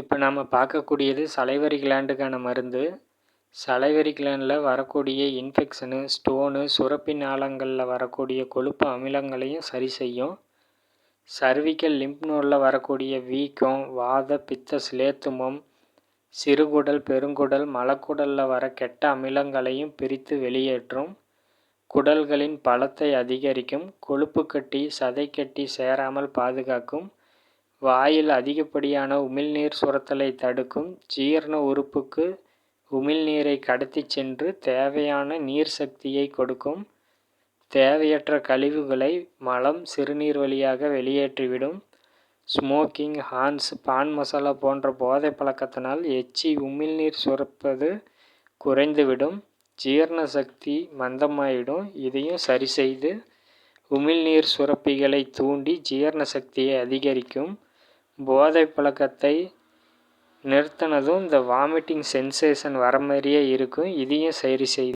இப்போ நாம் பார்க்கக்கூடியது சலைவரி கிளாண்டுக்கான மருந்து. சலைவரி கிளாண்டில் வரக்கூடிய இன்ஃபெக்ஷனு, ஸ்டோனு, சுரப்பி நாளங்களில் வரக்கூடிய கொழுப்பு அமிலங்களையும் சரி செய்யும். சர்விக்கல் லிம்ப் நோடில் வரக்கூடிய வீக்கம், வாத பித்த சிலேத்துமம், சிறுகுடல், பெருங்குடல், மலக்குடலில் வர கெட்ட அமிலங்களையும் பிரித்து வெளியேற்றும். குடல்களின் பலத்தை அதிகரிக்கும். கொழுப்பு கட்டி, சதைக்கட்டி சேராமல் பாதுகாக்கும். வாயில் அதிகப்படியான உமிழ்நீர் சுரத்தலை தடுக்கும். ஜீரண உறுப்புக்கு உமிழ்நீரை கடத்தி சென்று தேவையான நீர் சக்தியை கொடுக்கும். தேவையற்ற கழிவுகளை மலம், சிறுநீர் வழியாக வெளியேற்றிவிடும். ஸ்மோக்கிங், ஹான்ஸ், பான் மசாலா போன்ற போதை பழக்கத்தினால் எச்சி உமிழ்நீர் சுரப்பது குறைந்துவிடும். ஜீரண சக்தி மந்தமாயிடும். இதையும் சரி செய்து உமிழ்நீர் சுரப்பிகளை தூண்டி ஜீரண சக்தியை அதிகரிக்கும். போதை பழக்கத்தை நிறுத்தினதும் இந்த வாமிட்டிங் சென்சேஷன் வர மாதிரியே இருக்கும். இதையும் சரி செய்து